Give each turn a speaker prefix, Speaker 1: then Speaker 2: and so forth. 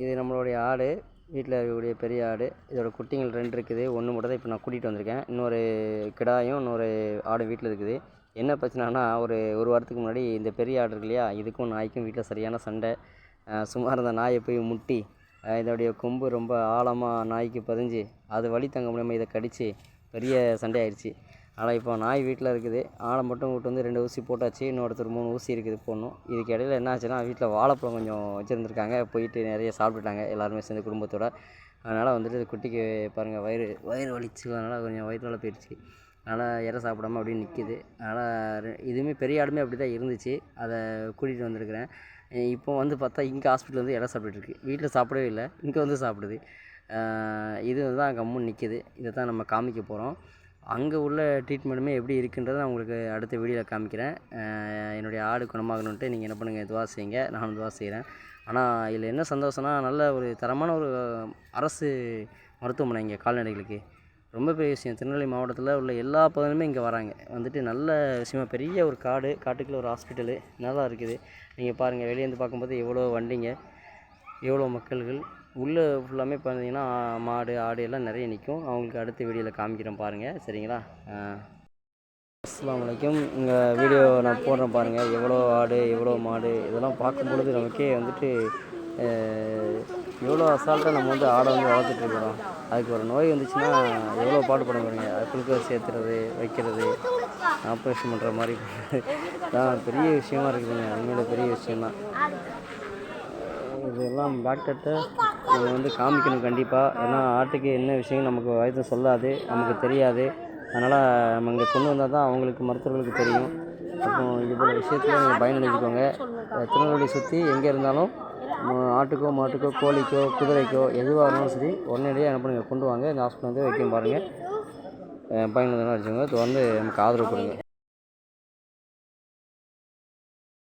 Speaker 1: இது நம்மளுடைய ஆடு, வீட்டில் இருக்கக்கூடிய பெரிய ஆடு. இதோட குட்டிங்கள் 2 இருக்குது. ஒன்று மட்டும் தான் இப்போ நான் கூட்டிகிட்டு வந்திருக்கேன். இன்னொரு கிடாயும் இன்னொரு ஆடும் வீட்டில் இருக்குது. என்ன பிரச்சனைனா, ஒரு வாரத்துக்கு முன்னாடி இந்த பெரிய ஆடு இருக்கு இல்லையா, இதுக்கும் நாய்க்கும் வீட்டில் சரியான சண்டை. சும்மா இருந்த நாயை போய் முட்டி, இதோடைய கொம்பு ரொம்ப ஆழமாக நாய்க்கு பதிஞ்சு, அது வலி தாங்க முடியாமல் இதை கடித்து பெரிய சண்டை ஆயிடுச்சு. ஆனால் இப்போ நாய் வீட்டில் இருக்குது. ஆளை மட்டும் கூட்டு வந்து 2 ஊசி போட்டாச்சு. இன்னொருத்தர் 3 ஊசி இருக்குது போடணும். இதுக்கு இடையில என்ன ஆச்சுன்னா, வீட்டில் வாழைப்பழம் கொஞ்சம் வச்சுருந்துருக்காங்க. போயிட்டு நிறைய சாப்பிட்டுட்டாங்க எல்லாருமே சேர்ந்து குடும்பத்தோடு. அதனால் வந்துட்டு குட்டிக்கு பாருங்கள் வயிறு வலிச்சு, அதனால் கொஞ்சம் வயிறு வேலை போயிடுச்சு. அதனால் இறை சாப்பிடாம அப்படியே நிற்கிது. அதனால் இதுவுமே பெரிய ஆடுமே அப்படி தான் இருந்துச்சு. அதை கூட்டிகிட்டு வந்திருக்கிறேன். இப்போ வந்து பார்த்தா இங்கே ஹாஸ்பிட்டல் வந்து இறை சாப்பிட்டுருக்கு. வீட்டில் சாப்பிடவே இல்லை, இங்கே வந்து சாப்பிடுது. இது தான் கம்முன்னு நிற்கிது. இதை தான் நம்ம காமிக்க போகிறோம். அங்கே உள்ள ட்ரீட்மெண்ட்டுமே எப்படி இருக்குன்றதை நான் உங்களுக்கு அடுத்த வீடியோவில் காமிக்கிறேன். என்னுடைய ஆடு குணமாகணுன்ட்டு நீங்கள் என்ன பண்ணுங்கள், துவா செய்யுங்க. நானும் துவா செய்கிறேன். ஆனால் இதில் என்ன சந்தோஷம்னா, நல்ல ஒரு தரமான ஒரு அரசு மருத்துவமனை இங்கே கால்நடைகளுக்கு. ரொம்ப பெரிய விஷயம். திருநெல்வேலி மாவட்டத்தில் உள்ள எல்லா பகுதியிலுமே இங்கே வராங்க. வந்துட்டு நல்ல விஷயமா, பெரிய ஒரு காட்டுக்குள்ளே ஒரு ஹாஸ்பிட்டலு நல்லா இருக்குது. நீங்கள் பாருங்கள், வெளியேருந்து பார்க்கும்போது எவ்வளோ வண்டிங்க, எவ்வளோ மக்கள்கள். உள்ளே ஃபுல்லாமே பார்த்தீங்கன்னா மாடு ஆடு எல்லாம் நிறைய நிற்கும். அவங்களுக்கு அடுத்த வீடியோவில் காமிக்கிறேன் பாருங்கள், சரிங்களா? அஸ்ஸலாமு அலைக்கும். இங்கே வீடியோ நான் போடுறேன் பாருங்கள். எவ்வளோ ஆடு எவ்வளோ மாடு இதெல்லாம் பார்க்கும்பொழுது நமக்கே வந்துட்டு எவ்வளோ அசால்ட்டாக நம்ம வந்து ஆடை வந்து வளர்த்துட்ருக்குறோம். அதுக்கு ஒரு நோய் வந்துச்சுன்னா எவ்வளோ பாடுபட பாருங்க. அது குளுக்கோஸ் சேர்த்துறது, வைக்கிறது, ஆப்ரேஷன் பண்ணுற மாதிரி தான் பெரிய விஷயமா இருக்குதுங்க. உண்மையில பெரிய விஷயந்தான். இதெல்லாம் டாக்டர்கிட்ட நம்ம வந்து காமிக்கணும் கண்டிப்பாக. ஏன்னா ஆட்டுக்கு என்ன விஷயம் நமக்கு வயது சொல்லாது, நமக்கு தெரியாது. அதனால் நம்ம இங்கே கொண்டு வந்தால் தான் அவங்களுக்கு, மருத்துவர்களுக்கு தெரியும். அப்போ இது போல் விஷயத்தில் நீங்கள் பயனடைஞ்சிக்கோங்க. திருநெல்வேலி சுற்றி எங்கே இருந்தாலும் ஆட்டுக்கோ மாட்டுக்கோ கோழிக்கோ குதிரைக்கோ எதுவாக இருந்தாலும் சரி, உடனடியாக என்ன பண்ணுங்கள், கொண்டு வாங்க. இந்த ஹாஸ்பிட்டல் வந்து வைக்க பாருங்கள். பயனுள்ளதாக வச்சுக்கோங்க. தொடர்ந்து நமக்கு ஆதரவு கொடுங்க.